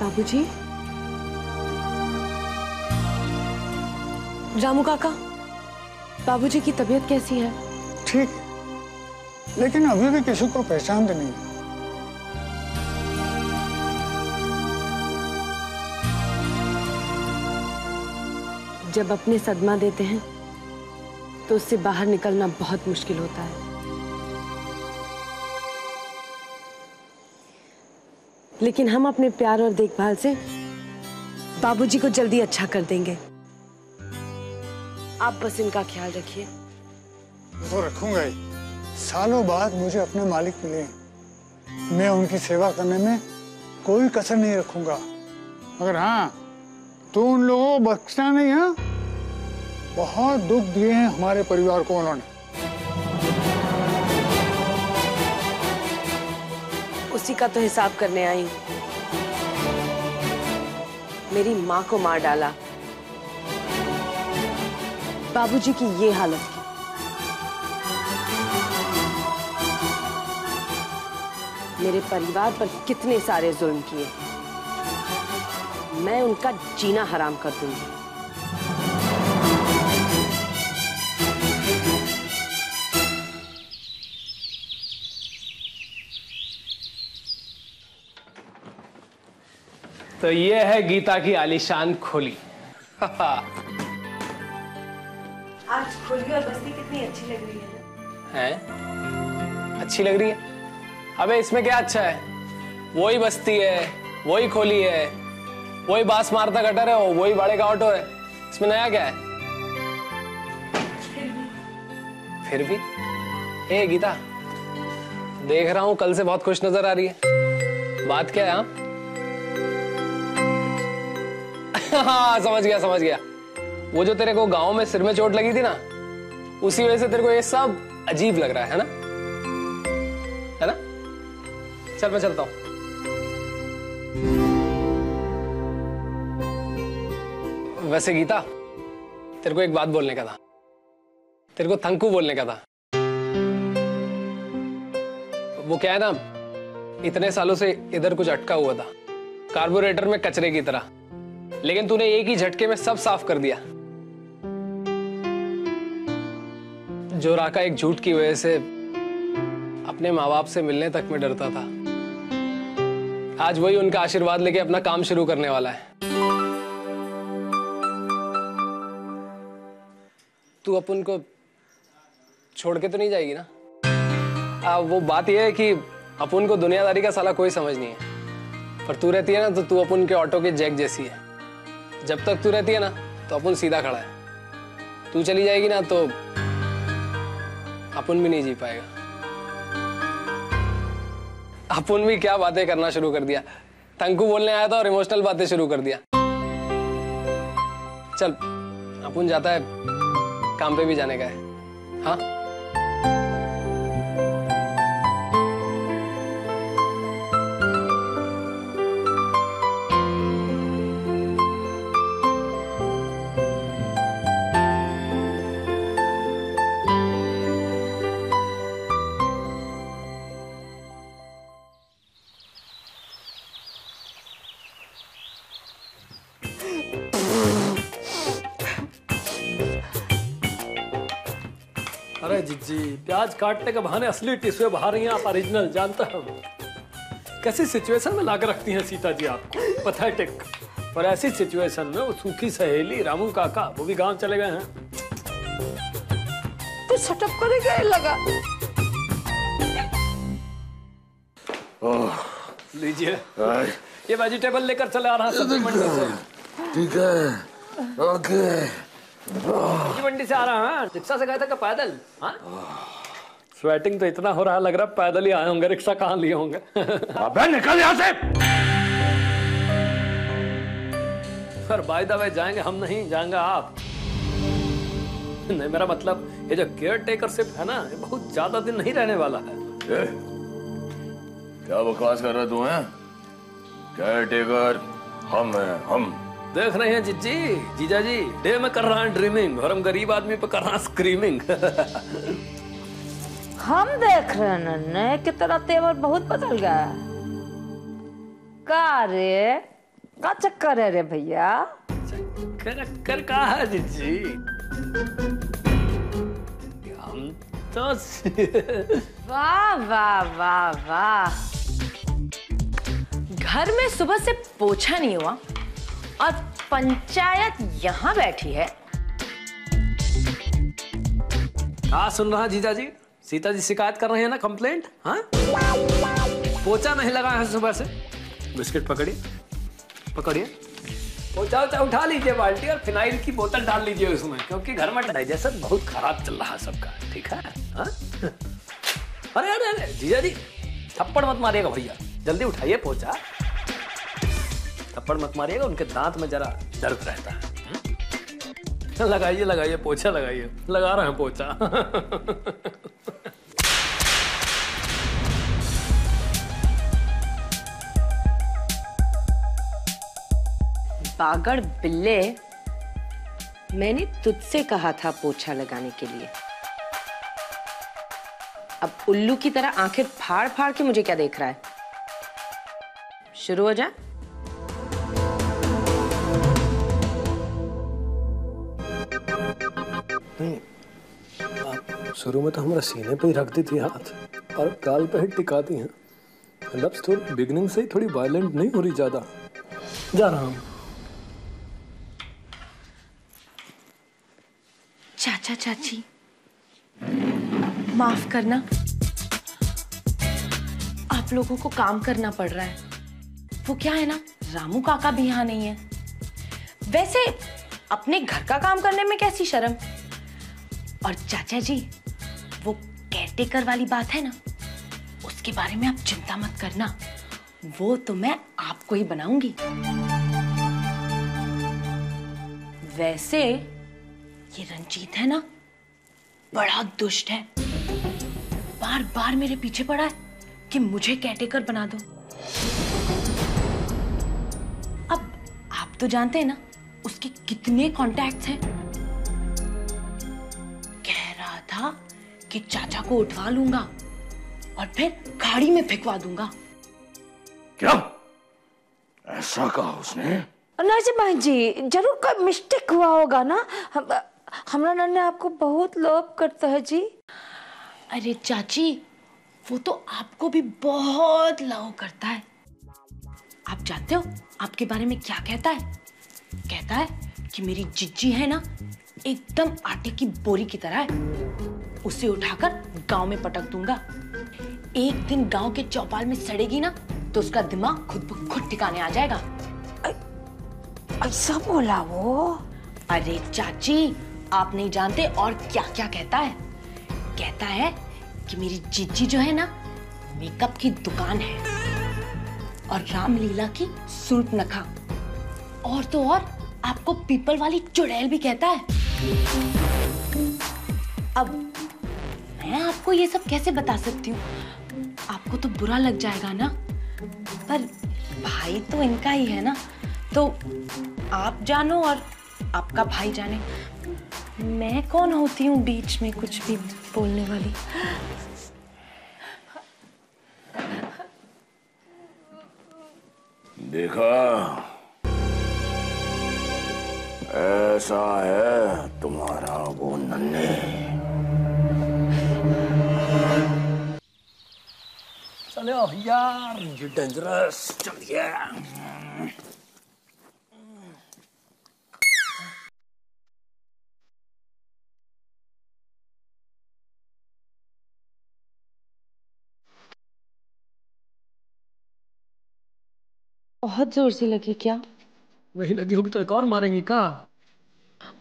बाबूजी, रामू काका, बाबूजी की तबीयत कैसी है? ठीक, लेकिन अभी भी किसी को पहचानते नहीं। जब अपने सदमा देते हैं तो उससे बाहर निकलना बहुत मुश्किल होता है। लेकिन हम अपने प्यार और देखभाल से बाबूजी को जल्दी अच्छा कर देंगे। आप बस इनका ख्याल रखिए। वो रखूंगा ही। सालों बाद मुझे अपने मालिक मिले, मैं उनकी सेवा करने में कोई कसर नहीं रखूंगा। मगर हाँ, तो उन लोगों को बख्शना नहीं है। बहुत दुख दिए हैं हमारे परिवार को उन्होंने। उसी का तो हिसाब करने आई हूं। मेरी माँ को मार डाला, बाबूजी की ये हालत की। मेरे परिवार पर कितने सारे जुल्म किए, मैं उनका जीना हराम कर दूंगी। तो ये है गीता की आलीशान खोली। आज खोली और बस्ती कितनी अच्छी लग रही है। अच्छी लग रही है? अबे इसमें क्या अच्छा है? वही बस्ती है, वही खोली है, वही बांस मारता गटर है, वही बड़े का ऑटो है। इसमें नया क्या है? फिर भी ए गीता, देख रहा हूं कल से बहुत खुश नजर आ रही है। बात क्या है? हाँ समझ गया। वो जो तेरे को गांव में सिर में चोट लगी थी ना, उसी वजह से तेरे को ये सब अजीब लग रहा है ना? है ना? चल मैं चलता हूं। वैसे गीता, तेरे को एक बात बोलने का था। तेरे को थंकू बोलने का था। वो क्या है ना, इतने सालों से इधर कुछ अटका हुआ था, कार्बोरेटर में कचरे की तरह, लेकिन तूने एक ही झटके में सब साफ कर दिया। जो राका एक झूठ की वजह से अपने माँ बाप से मिलने तक में डरता था, आज वही उनका आशीर्वाद लेके अपना काम शुरू करने वाला है। तू अपन को छोड़ के तो नहीं जाएगी ना? वो बात यह है कि अपन को दुनियादारी का साला कोई समझ नहीं है, पर तू रहती है ना तो तू अपन के ऑटो के जैक जैसी है। जब तक तू रहती है ना तो अपन सीधा खड़ा है, तू चली जाएगी ना तो अपन भी नहीं जी पाएगा। अपन भी क्या बातें करना शुरू कर दिया। थंकू बोलने आया था और इमोशनल बातें शुरू कर दिया। चल अपन जाता है, काम पे भी जाने का है। हाँ अरे जिज्जी, प्याज काटने के बहाने असली टिश्यू बाहर नहीं, आप ओरिजिनल जानता हूँ। कैसी सिचुएशन में लाकर रखती हैं सीता जी आपको, पैथेटिक। और ऐसी सिचुएशन में वो सूखी सहेली रामू काका वो भी गांव चले गए हैं। तू सेटअप करेगा लगा। लीजिए ये वेजिटेबल लेकर चले आ रहा सब्जी मंडी से। ठीक है, ओके। सब्जी मंडी से आ रहा है। रिक्शा से गए थे क्या पैदल? हाँ? स्वेटिंग तो इतना हो रहा लग रहा पैदल ही आए होंगे, रिक्शा कहाँ लिए होंगे। अबे निकल यहाँ से। फिर बाय द वे जाएंगे हम, नहीं जाएंगे आप। नहीं मेरा मतलब ये जो केयर टेकरशिप है ना, ये बहुत ज्यादा दिन नहीं रहने वाला है। क्या बकवास कर रहा तू है? केयर टेकर हम हैं, हम। देख रहे हैं जिज्जी, जीजा जी, डे में कर रहा है ड्रीमिंग और हम गरीब आदमी पे कर रहा है स्क्रीमिंग। हम देख रहे हैं नन्हे कि तेरा तेवर बहुत बदल गया है। का रे, का चक्कर है रे भैया? कर कहा है जीजी? हम तो वाह वाह वाह वाह, घर में सुबह से पोछा नहीं हुआ और पंचायत यहाँ बैठी है। हाँ सुन रहा जीजा जी, सीता जी शिकायत कर रहे हैं ना, कंप्लेंट। हाँ पोछा नहीं लगा है सुबह से। बिस्किट पकड़िए पकड़िए, पोछा उठा लीजिए बाल्टी और फिनाइल की बोतल डाल लीजिए उसमें, क्योंकि घर में डाइजेशन बहुत खराब चल रहा है सबका। ठीक है? हाँ? अरे अरे अरे जीजा जी, थप्पड़ मत मारिएगा भैया, जल्दी उठाइए पोछा। थप्पड़ मत मारिएगा, उनके दांत में जरा दर्द रहता है। लगाइए लगाइए पोछा लगाइए, लगा रहे हैं पोछा। पागड़ बिल्ले, मैंने तुझसे कहा था पोछा लगाने के लिए। अब उल्लू की तरह आंखें फाड़ फाड़ के मुझे क्या देख रहा है? शुरू हो जा। शुरू में तो हमारा सीने पे ही रख दी थी हाथ और गाल पे ही टिका दी हैं। लव्स थोड़ी बिगनिंग से ही थोड़ी वायलेंट नहीं हो रही ज्यादा। जा रहा हूं। चाचा चाची माफ करना, आप लोगों को काम करना पड़ रहा है। वो क्या है ना, रामू काका भी यहाँ नहीं है। वैसे अपने घर का काम करने में कैसी शर्म। और चाचा जी, वो केयरटेकर वाली बात है ना, उसके बारे में आप चिंता मत करना, वो तो मैं आपको ही बनाऊंगी। वैसे ये रंजीत है ना, बड़ा दुष्ट है, बार बार मेरे पीछे पड़ा है कि मुझे केयरटेकर बना दो। अब आप तो जानते हैं ना उसके कितने कॉन्टैक्ट्स हैं। कह रहा था कि चाचा को उठवा लूंगा और फिर खाड़ी में फेंकवा दूंगा। क्या ऐसा कहा उसने? नरसिम्हा भाई जी, जरूर कोई मिस्टेक हुआ होगा ना। हमारा नन्हे आपको बहुत लव करता है जी। अरे चाची, वो तो आपको भी बहुत लव करता है। आप जानते हो आपके बारे में क्या कहता है? कहता है कि मेरी जिज्जी है ना, एकदम आटे की बोरी की तरह है, उसे उठाकर गांव में पटक दूंगा। एक दिन गांव के चौपाल में सड़ेगी ना तो उसका दिमाग खुद ब खुद ठिकाने आ जाएगा। ऐसा बोला वो? अरे चाची, आप नहीं जानते और क्या क्या कहता है। कहता है कि मेरी जीजी जो है ना, मेकअप की दुकान है और रामलीला की सूर्पनखा, और तो और आपको पीपल वाली चुड़ैल भी कहता है। अब मैं आपको ये सब कैसे बता सकती हूँ, आपको तो बुरा लग जाएगा ना, पर भाई तो इनका ही है ना, तो आप जानो और आपका भाई जाने। मैं कौन होती हूँ बीच में कुछ भी बोलने वाली। देखा, ऐसा है तुम्हारा वो नन्हे। चलो यार, ये डेंजरस। चलिए बहुत जोर से लगी क्या? वही लगी होगी तो एक और मारेंगी का?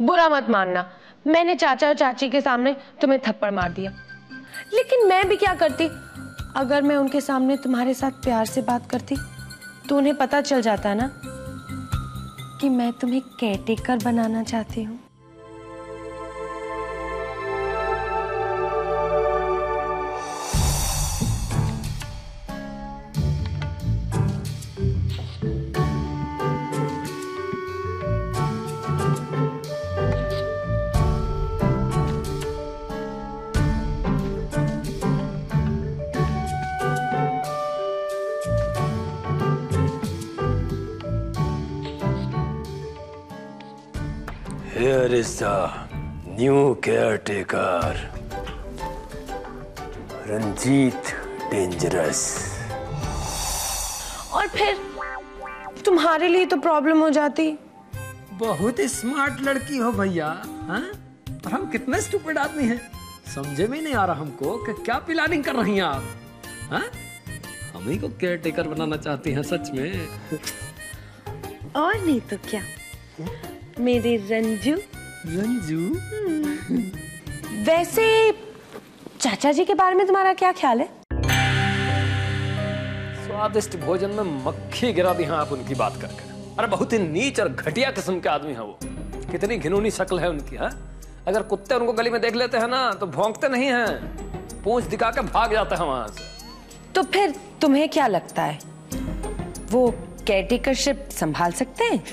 बुरा मत मानना, मैंने चाचा और चाची के सामने तुम्हें थप्पड़ मार दिया, लेकिन मैं भी क्या करती, अगर मैं उनके सामने तुम्हारे साथ प्यार से बात करती तो उन्हें पता चल जाता ना कि मैं तुम्हें केयरटेकर बनाना चाहती हूँ। Here is the new caretaker, Ranjit dangerous. और फिर तुम्हारे लिए तो प्रॉब्लम हो जाती। बहुत स्मार्ट लड़की हो भैया, हाँ? और हम कितने स्टूपिड आदमी हैं। समझे में नहीं आ रहा हमको कि क्या प्लानिंग कर रही हैं आप, हाँ? हम ही को केयर टेकर बनाना चाहती हैं सच में। और नहीं तो क्या, मेरे रंजू। वैसे चाचा जी के बारे में तुम्हारा क्या ख्याल है? स्वादिष्ट भोजन में मक्खी गिरा दी हैं आप उनकी बात करके। अरे बहुत ही नीच और घटिया किस्म के आदमी हैं वो। कितनी घिनौनी शक्ल है उनकी, हाँ? अगर कुत्ते उनको गली में देख लेते हैं ना तो भौंकते नहीं हैं, पूंछ दिखा के भाग जाते हैं वहां से। तो फिर तुम्हें क्या लगता है, वो केयरटेकरशिप संभाल सकते हैं?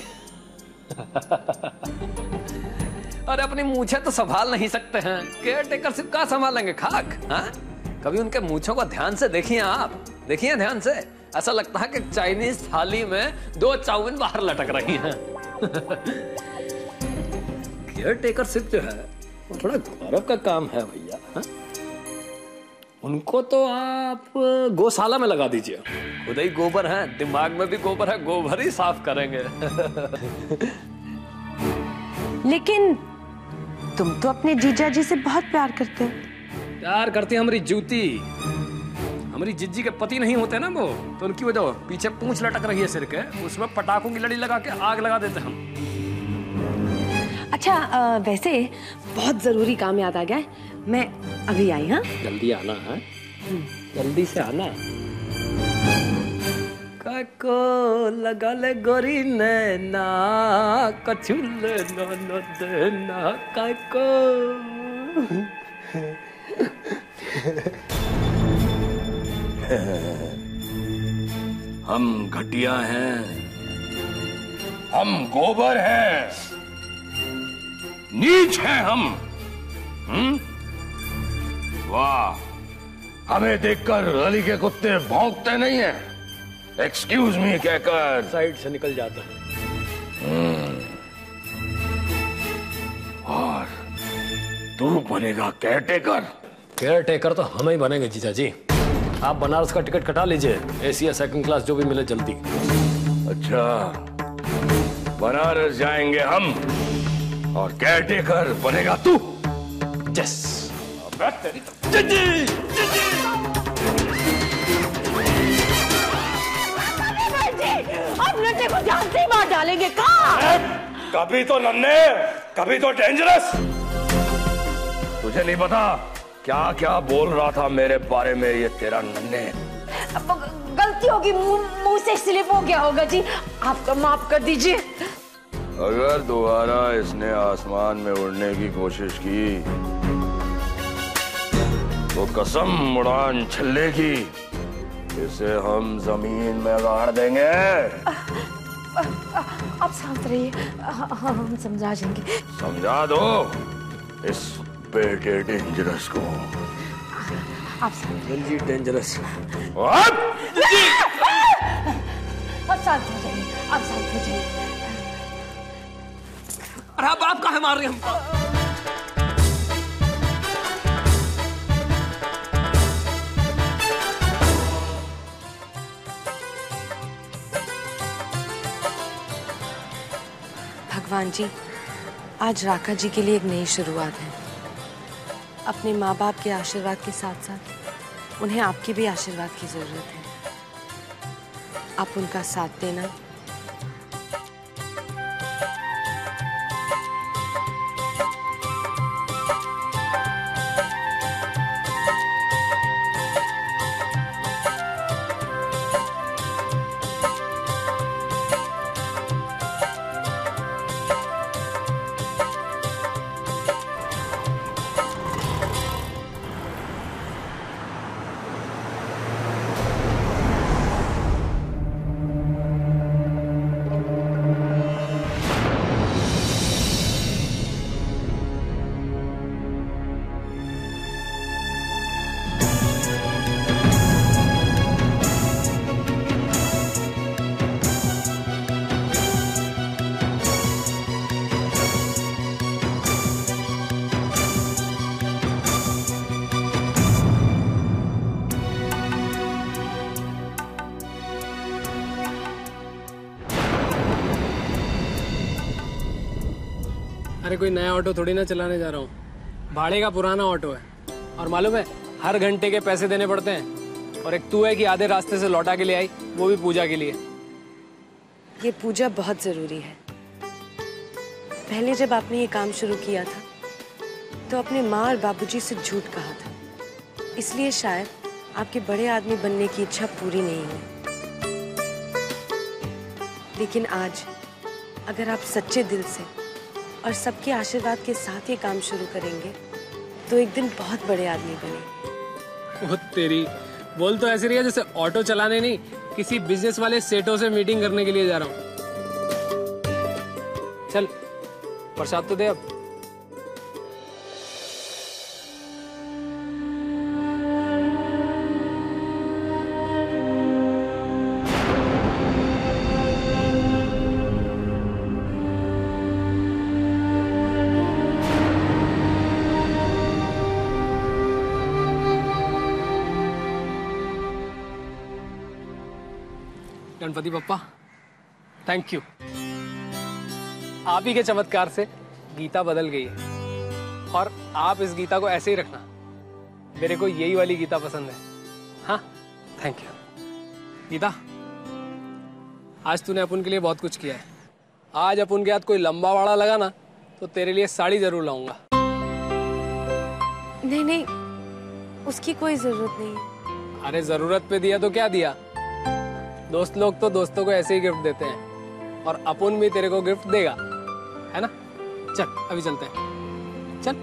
अरे अपनी मूछे तो संभाल नहीं सकते हैं, केयरटेकरशिप कहाँ संभालेंगे, खाक, हाँ? कभी उनके मूछों को ध्यान से देखिए आप, देखिए ध्यान से। ऐसा लगता है कि चाइनीज थाली में 2 चाउमीन बाहर लटक रही हैं। केयरटेकरशिप जो है वो थोड़ा गौरव का काम है भैया, हाँ? उनको तो आप गौशाला में लगा दीजिए, खुद ही गोबर है, दिमाग में भी गोबर है, गोबर ही साफ करेंगे। लेकिन तुम तो अपने जीजा जी से बहुत प्यार करते हो। प्यार करती है हमारी जूती। हमारी जिज्जी के पति नहीं होते ना वो, तो उनकी वजह पीछे पूंछ लटक रही है सिर के, उसमें पटाखों की लड़ी लगा के आग लगा देते हम। अच्छा वैसे बहुत जरूरी काम याद आ गया है, मैं अभी आई। हाँ जल्दी आना है, जल्दी से आना। काको लगा ले गोरी नैना, कछुल न देना काको। हम घटिया हैं, हम गोबर हैं, नीच हैं हम। वाह, हमें देखकर गली के कुत्ते भौंकते नहीं हैं, एक्सक्यूज मी कहकर साइड से निकल जाते हैं। और तू बनेगा केयरटेकर। केयरटेकर तो हम ही बनेंगे जीजा जी। आप बनारस का टिकट कटा लीजिए, एसी या सेकंड क्लास जो भी मिले जल्दी। अच्छा, बनारस जाएंगे हम और केयरटेकर बनेगा तू। यस। आप नन्हे को जान से ही मार डालेंगे। कहाँ? कभी तो नन्हे, कभी तो डेंजरस। तुझे नहीं पता क्या क्या बोल रहा था मेरे बारे में ये तेरा नन्हे। गलती होगी, मुंह से स्लिप हो गया होगा जी, आपका माफ कर दीजिए। अगर दोबारा इसने आसमान में उड़ने की कोशिश की तो कसम उड़ान छल्लेगी, इसे हम जमीन में गाड़ देंगे। आप शांत रहिए, हम समझा देंगे। समझा दो इस बेटे डेंजरस को। आप रंजीत डेंजरस। आप शांत हो जाइए, आप शांत हो जाइए। अरे आप काहे मार रही हैं हमको? भगवान जी, आज राका जी के लिए एक नई शुरुआत है। अपने माँ बाप के आशीर्वाद के साथ साथ उन्हें आपके भी आशीर्वाद की जरूरत है। आप उनका साथ देना। अरे कोई नया ऑटो थोड़ी ना चलाने जा रहा हूँ, भाड़े का पुराना ऑटो है। और मालूम है हर घंटे के पैसे देने पड़ते हैं। और एक तू है कि आधे रास्ते से लौटा के ले आई, वो भी पूजा के लिए। ये पूजा बहुत जरूरी है। पहले जब आपने ये काम शुरू किया था तो अपने माँ और बाबूजी से झूठ कहा था, इसलिए शायद आपके बड़े आदमी बनने की इच्छा पूरी नहीं हुई। लेकिन आज अगर आप सच्चे दिल से और सबके आशीर्वाद के साथ ये काम शुरू करेंगे तो एक दिन बहुत बड़े आदमी बनेंगे। वो तेरी, बोल तो ऐसे रही है जैसे ऑटो चलाने नहीं, किसी बिजनेस वाले सेठों से मीटिंग करने के लिए जा रहा हूँ। चल प्रसाद तो दे अब। Ganpati Bappa thank you. आप ही के चमत्कार से गीता बदल गई है और आप इस गीता को ऐसे ही रखना। मेरे को यही वाली गीता पसंद है। हाँ थैंक यू। गीता, आज तूने अपन के लिए बहुत कुछ किया है। आज अपन के हाथ कोई लंबा वाड़ा लगा ना तो तेरे लिए साड़ी जरूर लाऊंगा। नहीं नहीं, उसकी कोई जरूरत नहीं। अरे जरूरत पे दिया तो क्या दिया, दोस्त लोग तो दोस्तों को ऐसे ही गिफ्ट देते हैं और अपन भी तेरे को गिफ्ट देगा, है ना। चल अभी चलते हैं, चल।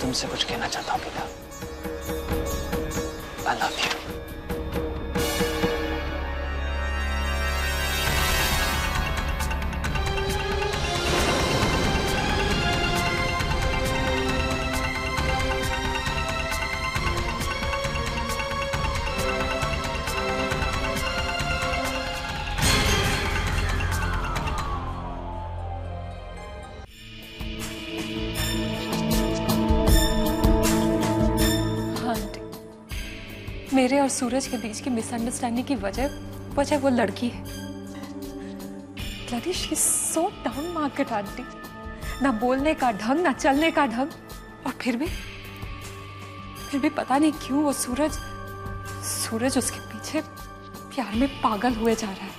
तुमसे कुछ कहना चाहता हूँ गीता। I love you. मेरे और सूरज के बीच की मिसअंडरस्टैंडिंग की वजह वो लड़की है। Bloody, she's so down market aunty. ना बोलने का ढंग, ना चलने का ढंग, और फिर भी पता नहीं क्यों वो सूरज उसके पीछे प्यार में पागल हुए जा रहा है।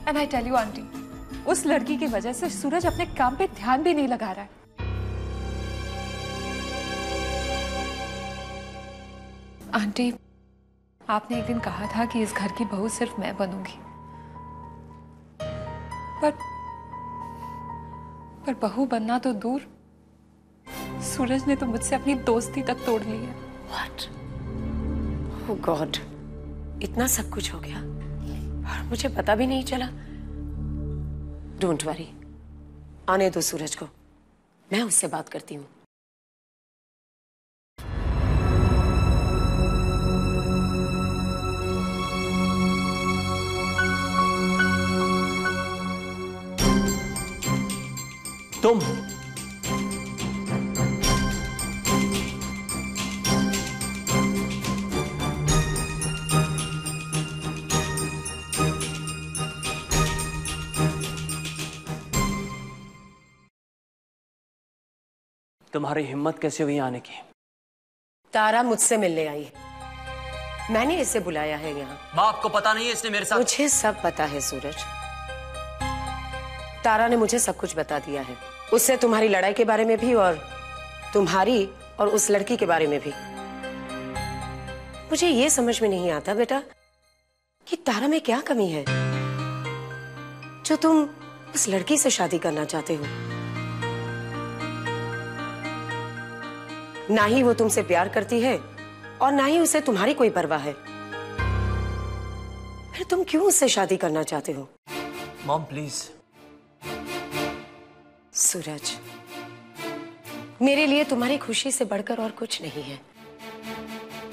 And I tell you aunty, उस लड़की की वजह से सूरज अपने काम पे ध्यान भी नहीं लगा रहा है। आंटी, आपने एक दिन कहा था कि इस घर की बहू सिर्फ मैं बनूंगी, पर बहू बनना तो दूर, सूरज ने तो मुझसे अपनी दोस्ती तक तोड़ ली है। What? Oh God, इतना सब कुछ हो गया और मुझे पता भी नहीं चला। डोंट वरी, आने दो सूरज को, मैं उससे बात करती हूँ। तुम तुम्हारी हिम्मत कैसे हुई आने की? तारा मुझसे मिलने आई है, मैंने इसे बुलाया है यहाँ। माँ, आपको पता नहीं है इसने मेरे साथ? मुझे सब पता है सूरज, तारा ने मुझे सब कुछ बता दिया है। उससे तुम्हारी लड़ाई के बारे में भी और तुम्हारी और उस लड़की के बारे में भी। मुझे ये समझ में नहीं आता बेटा कि तारा में क्या कमी है जो तुम उस लड़की से शादी करना चाहते हो। ना ही वो तुमसे प्यार करती है और ना ही उसे तुम्हारी कोई परवाह है, फिर तुम क्यों उससे शादी करना चाहते हो? Mom please. सूरज, मेरे लिए तुम्हारी खुशी से बढ़कर और कुछ नहीं है।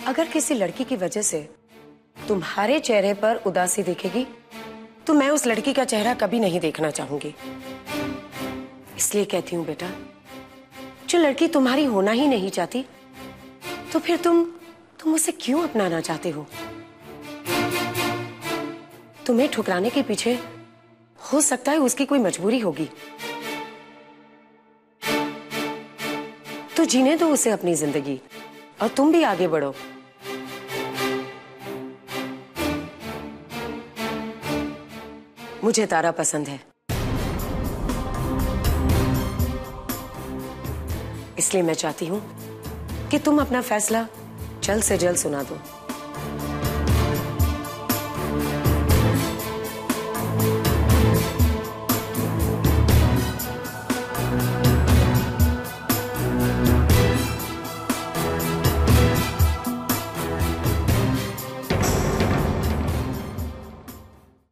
अगर किसी लड़की की वजह से तुम्हारे चेहरे पर उदासी दिखेगी तो मैं उस लड़की का चेहरा कभी नहीं देखना चाहूंगी। इसलिए कहती हूँ बेटा, जो लड़की तुम्हारी होना ही नहीं चाहती, तो फिर तुम उसे क्यों अपनाना चाहते हो? तुम्हें ठुकराने के पीछे हो सकता है उसकी कोई मजबूरी होगी, तो जीने दो उसे अपनी जिंदगी और तुम भी आगे बढ़ो। मुझे तारा पसंद है, इसलिए मैं चाहती हूं कि तुम अपना फैसला जल्द से जल्द सुना दो।